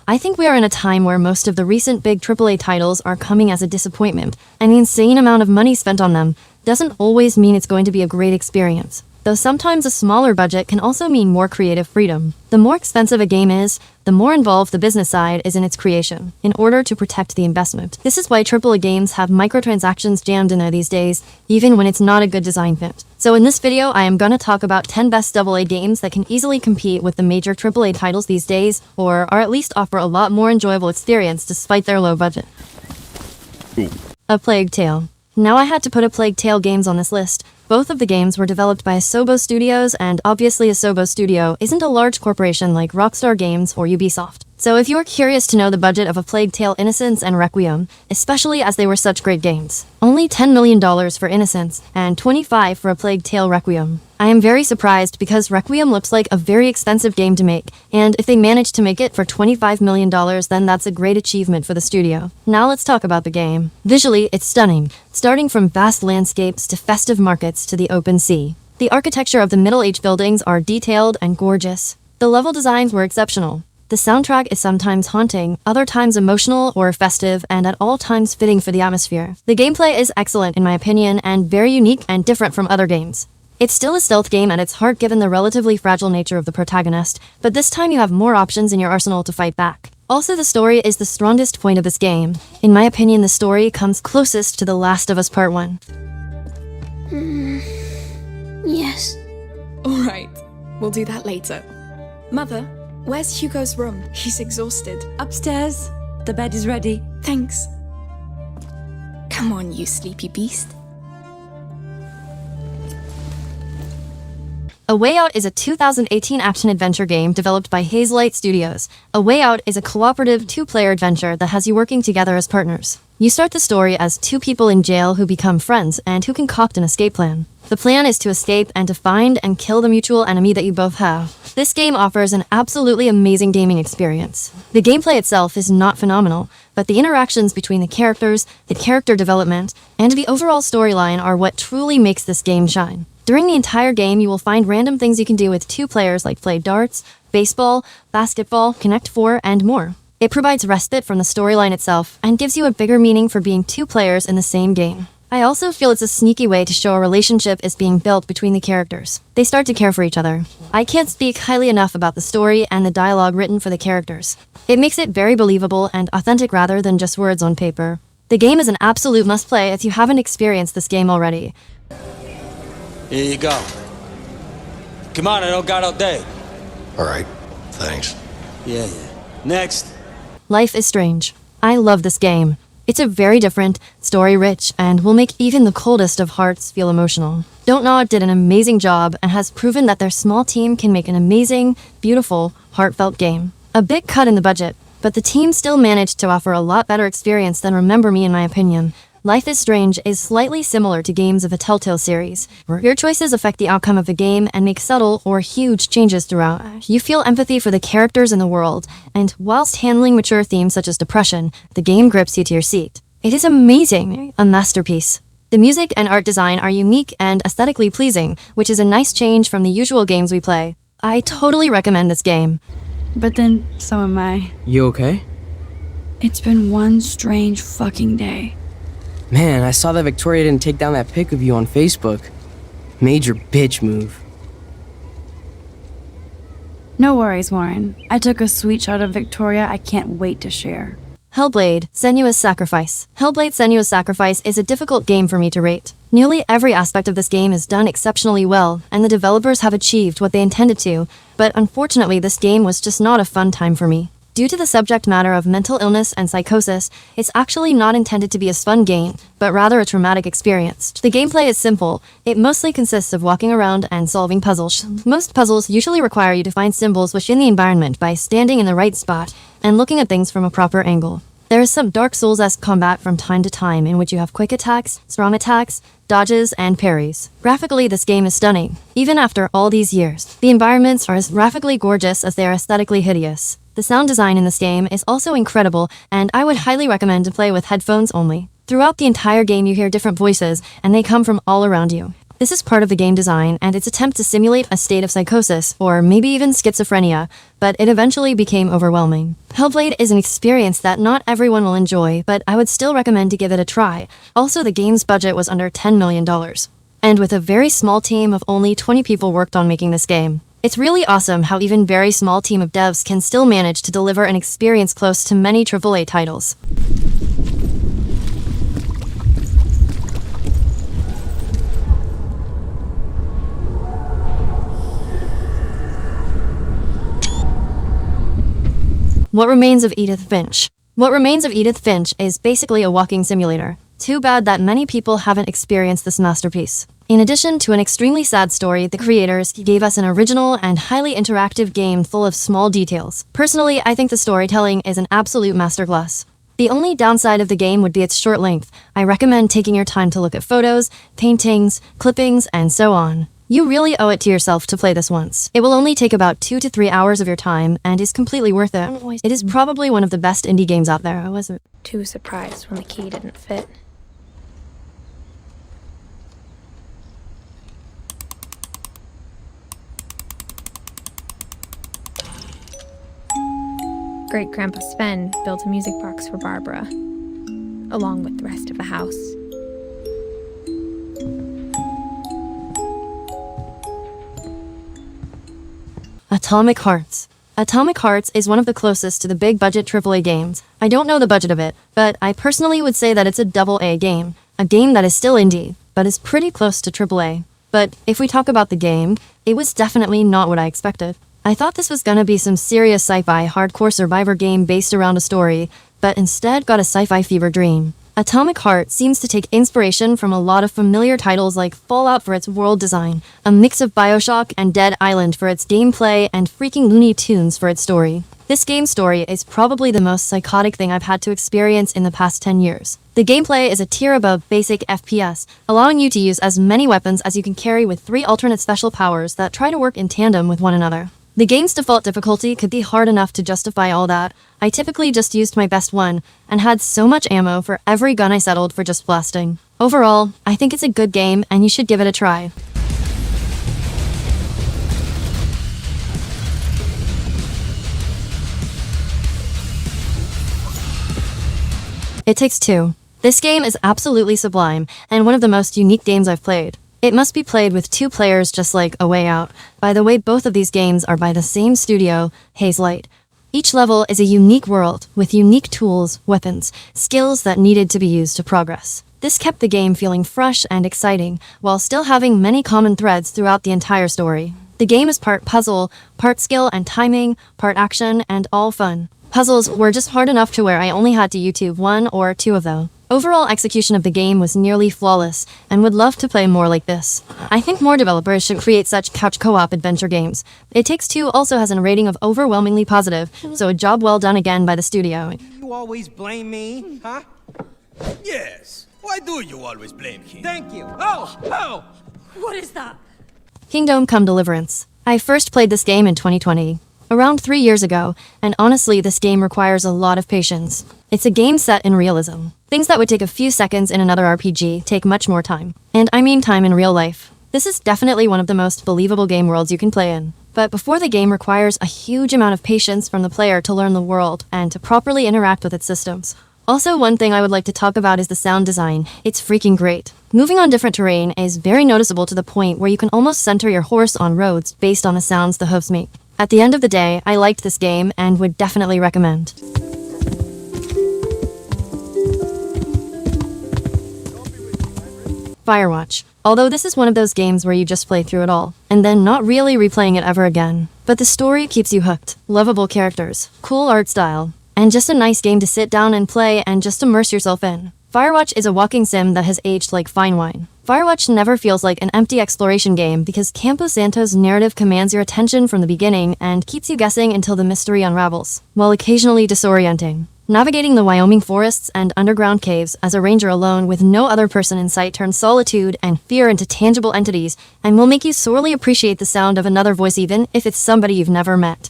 I think we are in a time where most of the recent big AAA titles are coming as a disappointment, and the insane amount of money spent on them doesn't always mean it's going to be a great experience. Though sometimes a smaller budget can also mean more creative freedom. The more expensive a game is, the more involved the business side is in its creation, in order to protect the investment. This is why AAA games have microtransactions jammed in there these days, even when it's not a good design fit. So in this video, I am gonna talk about 10 best AA games that can easily compete with the major AAA titles these days, or at least offer a lot more enjoyable experience despite their low budget. A Plague Tale. Now I had to put A Plague Tale games on this list. Both of the games were developed by Asobo Studios, and obviously Asobo Studio isn't a large corporation like Rockstar Games or Ubisoft. So if you're curious to know the budget of A Plague Tale Innocence and Requiem, especially as they were such great games, only $10 million for Innocence and $25 for A Plague Tale Requiem. I am very surprised because Requiem looks like a very expensive game to make, and if they managed to make it for $25 million, then that's a great achievement for the studio. Now let's talk about the game. Visually, it's stunning, starting from vast landscapes to festive markets to the open sea. The architecture of the middle-aged buildings are detailed and gorgeous. The level designs were exceptional. The soundtrack is sometimes haunting, other times emotional or festive, and at all times fitting for the atmosphere. The gameplay is excellent in my opinion, and very unique and different from other games. It's still a stealth game at its heart given the relatively fragile nature of the protagonist, but this time you have more options in your arsenal to fight back. Also, the story is the strongest point of this game. In my opinion, the story comes closest to The Last of Us Part 1. Yes. Alright, we'll do that later. Mother, where's Hugo's room? He's exhausted. Upstairs. The bed is ready. Thanks. Come on, you sleepy beast. A Way Out is a 2018 action-adventure game developed by Hazelight Studios. A Way Out is a cooperative two-player adventure that has you working together as partners. You start the story as two people in jail who become friends and who concoct an escape plan. The plan is to escape and to find and kill the mutual enemy that you both have. This game offers an absolutely amazing gaming experience. The gameplay itself is not phenomenal, but the interactions between the characters, the character development, and the overall storyline are what truly makes this game shine. During the entire game, you will find random things you can do with two players like play darts, baseball, basketball, Connect 4, and more. It provides respite from the storyline itself and gives you a bigger meaning for being two players in the same game. I also feel it's a sneaky way to show a relationship is being built between the characters. They start to care for each other. I can't speak highly enough about the story and the dialogue written for the characters. It makes it very believable and authentic rather than just words on paper. The game is an absolute must-play if you haven't experienced this game already. Here you go. Come on, I don't got all day. All right, thanks. Yeah. Next. Life is Strange. I love this game. It's a very different, story-rich, and will make even the coldest of hearts feel emotional. Don't Nod did an amazing job and has proven that their small team can make an amazing, beautiful, heartfelt game. A big cut in the budget, but the team still managed to offer a lot better experience than Remember Me in my opinion. Life is Strange is slightly similar to games of the Telltale series, where your choices affect the outcome of the game and make subtle or huge changes throughout. You feel empathy for the characters in the world, and whilst handling mature themes such as depression, the game grips you to your seat. It is amazing, a masterpiece. The music and art design are unique and aesthetically pleasing, which is a nice change from the usual games we play. I totally recommend this game. But then, so am I. You okay? It's been one strange fucking day. Man, I saw that Victoria didn't take down that pic of you on Facebook. Major bitch move. No worries, Warren. I took a sweet shot of Victoria I can't wait to share. Hellblade: Senua's Sacrifice. Hellblade: Senua's Sacrifice is a difficult game for me to rate. Nearly every aspect of this game is done exceptionally well, and the developers have achieved what they intended to, but unfortunately this game was just not a fun time for me. Due to the subject matter of mental illness and psychosis, it's actually not intended to be a fun game, but rather a traumatic experience. The gameplay is simple. It mostly consists of walking around and solving puzzles. Most puzzles usually require you to find symbols within the environment by standing in the right spot and looking at things from a proper angle. There is some Dark Souls-esque combat from time to time in which you have quick attacks, strong attacks, dodges, and parries. Graphically, this game is stunning. Even after all these years, the environments are as graphically gorgeous as they are aesthetically hideous. The sound design in this game is also incredible, and I would highly recommend to play with headphones only. Throughout the entire game you hear different voices, and they come from all around you. This is part of the game design and its attempt to simulate a state of psychosis, or maybe even schizophrenia, but it eventually became overwhelming. Hellblade is an experience that not everyone will enjoy, but I would still recommend to give it a try. Also, the game's budget was under $10 million. And with a very small team of only 20 people worked on making this game. It's really awesome how even very small team of devs can still manage to deliver an experience close to many AAA titles. What Remains of Edith Finch. What Remains of Edith Finch is basically a walking simulator. Too bad that many people haven't experienced this masterpiece. In addition to an extremely sad story, the creators gave us an original and highly interactive game full of small details. Personally, I think the storytelling is an absolute masterclass. The only downside of the game would be its short length. I recommend taking your time to look at photos, paintings, clippings, and so on. You really owe it to yourself to play this once. It will only take about 2 to 3 hours of your time and is completely worth it. It is probably one of the best indie games out there. I wasn't Too surprised when the key didn't fit. Great Grandpa Sven built a music box for Barbara, along with the rest of the house. Atomic Hearts. Atomic Hearts is one of the closest to the big budget AAA games. I don't know the budget of it, but I personally would say that it's a AA game. A game that is still indie, but is pretty close to AAA. But if we talk about the game, it was definitely not what I expected. I thought this was gonna be some serious sci-fi hardcore survivor game based around a story, but instead got a sci-fi fever dream. Atomic Heart seems to take inspiration from a lot of familiar titles like Fallout for its world design, a mix of BioShock and Dead Island for its gameplay, and freaking Looney Tunes for its story. This game's story is probably the most psychotic thing I've had to experience in the past 10 years. The gameplay is a tier above basic FPS, allowing you to use as many weapons as you can carry with 3 alternate special powers that try to work in tandem with one another. The game's default difficulty could be hard enough to justify all that. I typically just used my best one, and had so much ammo for every gun I settled for just blasting. Overall, I think it's a good game and you should give it a try. It Takes Two. This game is absolutely sublime, and one of the most unique games I've played. It must be played with 2 players just like A Way Out. By the way, both of these games are by the same studio, Hazelight. Each level is a unique world, with unique tools, weapons, skills that needed to be used to progress. This kept the game feeling fresh and exciting, while still having many common threads throughout the entire story. The game is part puzzle, part skill and timing, part action, and all fun. Puzzles were just hard enough to where I only had to YouTube 1 or 2 of them. Overall execution of the game was nearly flawless, and would love to play more like this. I think more developers should create such couch co-op adventure games. It Takes Two also has a rating of overwhelmingly positive, so a job well done again by the studio. You always blame me, huh? Yes. Why do you always blame him? Thank you. Oh! What is that? Kingdom Come Deliverance. I first played this game in 2020, around 3 years ago, and honestly this game requires a lot of patience. It's a game set in realism. Things that would take a few seconds in another RPG take much more time. And I mean time in real life. This is definitely one of the most believable game worlds you can play in. But before the game requires a huge amount of patience from the player to learn the world and to properly interact with its systems. Also, one thing I would like to talk about is the sound design. It's freaking great. Moving on different terrain is very noticeable to the point where you can almost center your horse on roads based on the sounds the hoofs make. At the end of the day, I liked this game and would definitely recommend. Firewatch. Although this is one of those games where you just play through it all, and then not really replaying it ever again. But the story keeps you hooked. Lovable characters, cool art style, and just a nice game to sit down and play and just immerse yourself in. Firewatch is a walking sim that has aged like fine wine. Firewatch never feels like an empty exploration game because Campo Santo's narrative commands your attention from the beginning and keeps you guessing until the mystery unravels, while occasionally disorienting. Navigating the Wyoming forests and underground caves as a ranger alone with no other person in sight turns solitude and fear into tangible entities and will make you sorely appreciate the sound of another voice even if it's somebody you've never met.